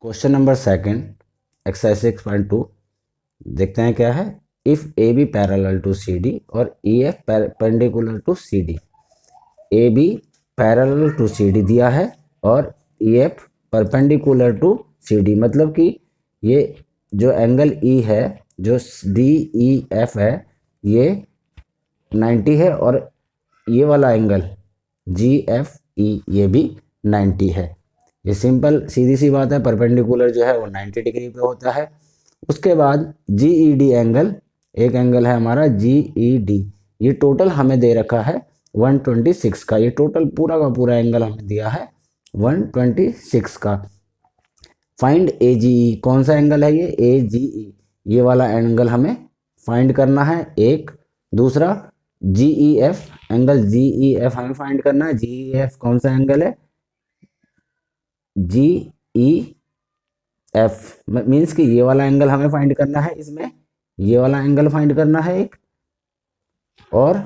Question number second exercise 6.2 देखते हैं क्या है। If A B parallel to C D और E F perpendicular to C D. A B parallel to C D दिया है और E F perpendicular to C D, मतलब कि ये जो एंगल ई है, जो डी ई एफ है, ये 90 है और ये वाला एंगल जी एफ ई ये भी 90 है। ये सिंपल सीधी सी बात है, परपेंडिकुलर जो है वो 90 डिग्री पे होता है। उसके बाद जी ई डी एंगल, एक एंगल है हमारा जी ई डी, ये टोटल हमें दे रखा है 126 का। ये टोटल पूरा का पूरा एंगल हमें दिया है 126 का। फाइंड ए जी ई, कौन सा एंगल है ये? ए जी ई, ये वाला एंगल हमें फाइंड करना है एक। दूसरा G E F, angle G E F हमें फाइंड करना है। जी ई एफ कौन सा एंगल है? जी ई एफ मीन्स कि ये वाला एंगल हमें फाइंड करना है, इसमें ये वाला एंगल फाइंड करना है एक, और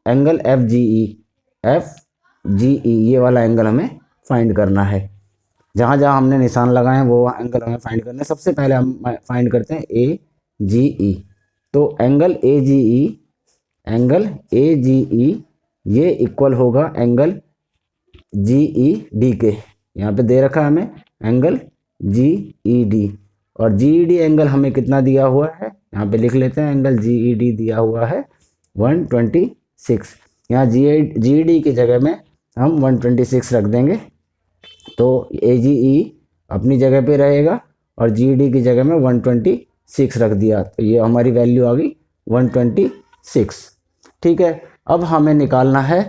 angle F G E, F G E ये वाला एंगल हमें फाइंड करना है। जहाँ जहाँ हमने निशान लगाए हैं वो एंगल हमें फाइंड करना है। सबसे पहले हम फाइंड करते हैं ए जी ई। तो angle A G E, angle A G E ये इक्वल होगा एंगल जी ई डी के। यहाँ पे दे रखा है हमें एंगल जी ई डी, और जी ई डी एंगल हमें कितना दिया हुआ है, यहाँ पे लिख लेते हैं। एंगल जी ई डी दिया हुआ है 126। यहाँ जी ई डी की जगह में हम 126 रख देंगे, तो ए जी ई अपनी जगह पे रहेगा और जी ई डी की जगह में 126 रख दिया, तो ये हमारी वैल्यू आ गई 126। ठीक है, अब हमें निकालना है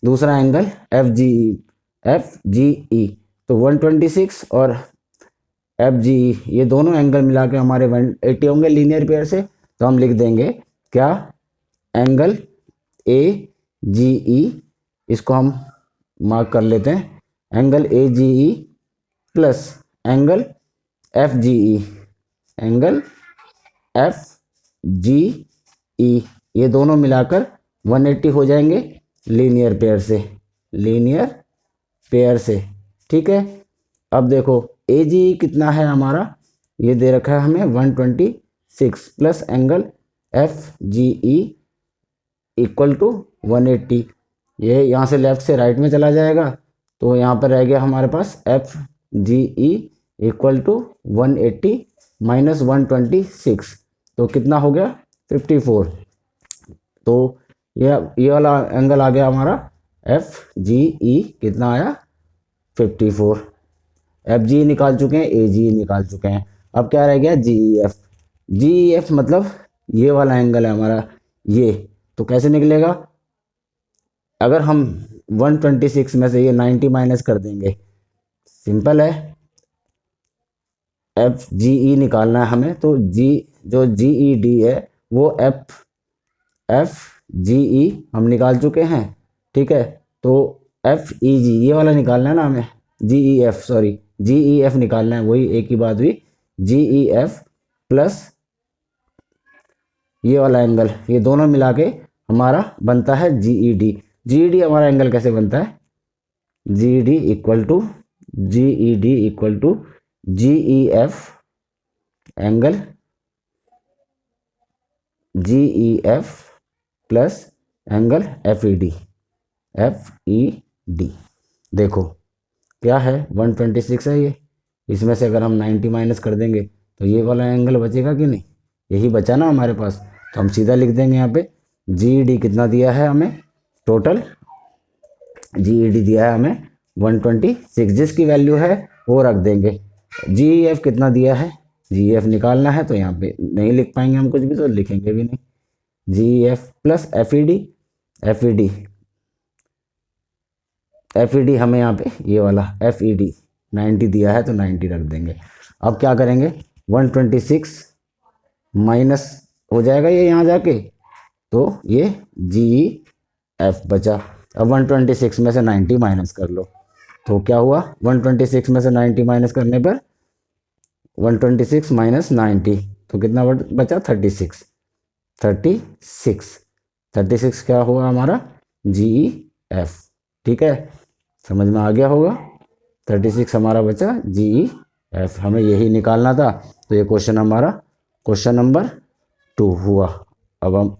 दूसरा angle F G E. F G ई तो 126 और एफ जी ई ये दोनों एंगल मिला के हमारे 180 होंगे लीनियर पेयर से। तो हम लिख देंगे क्या? एंगल ए जी ई, इसको हम मार्क कर लेते हैं, angle A G E plus angle F G E, angle F G E, ये दोनों मिलाकर 180 हो जाएंगे लीनियर पेयर से, लीनियर पेयर से। ठीक है, अब देखो ए जी कितना है हमारा, ये दे रखा है हमें 126 plus angle F G E equal to 180। ये यहाँ से लेफ्ट से राइट में चला जाएगा, तो यहाँ पर रह गया हमारे पास F G E equal to 180 minus 126, तो कितना हो गया 54। तो ये वाला एंगल आ गया हमारा एफ जी ई, कितना आया 54। एफ जी निकाल चुके हैं, ए जी निकाल चुके हैं, अब क्या रह गया जी E F. G E F मतलब ये वाला एंगल है हमारा ये, तो कैसे निकलेगा? अगर हम 126 में से ये 90 माइनस कर देंगे, सिंपल है, एफ जी ई निकालना है हमें, तो जी जो जी ई डी है वो एफ जी ई हम निकाल चुके हैं। ठीक है, तो एफ ई जी ये वाला निकालना है ना हमें, जी ई एफ सॉरी जी ई एफ निकालना है, वही एक ही बात हुई। जी ई एफ प्लस ये वाला एंगल, ये दोनों मिला के हमारा बनता है G E D. G E D हमारा एंगल कैसे बनता है? G E D equal to G E D equal to G E F angle G E F plus angle F E D, F E D. देखो क्या है 126 है ये, इसमें से अगर हम 90 माइनस कर देंगे तो ये वाला एंगल बचेगा कि नहीं? यही बचा ना हमारे पास, तो हम सीधा लिख देंगे यहाँ पे जी ई डी कितना दिया है हमें, टोटल जी ई डी दिया है हमें 126, जिसकी वैल्यू है वो रख देंगे। जी ई एफ कितना दिया है, जी ई एफ निकालना है, तो यहाँ पे नहीं लिख पाएंगे हम कुछ भी, तो लिखेंगे भी नहीं। G E F plus F E D, F E D F E D हमें यहाँ पे ये वाला एफ ई डी 90 दिया है, तो 90 रख देंगे। अब क्या करेंगे, 126 माइनस हो जाएगा ये यहाँ जाके, तो ये जी ई एफ बचा। अब 126 में से 90 माइनस कर लो, तो क्या हुआ 126 में से 90 माइनस करने पर 126 माइनस 90, तो कितना बचा 36। 36 क्या हुआ हमारा जी ई एफ। ठीक है, समझ में आ गया होगा, 36 हमारा बचा जी ई एफ हमें यही निकालना था। तो ये क्वेश्चन हमारा क्वेश्चन नंबर 2 हुआ। अब हम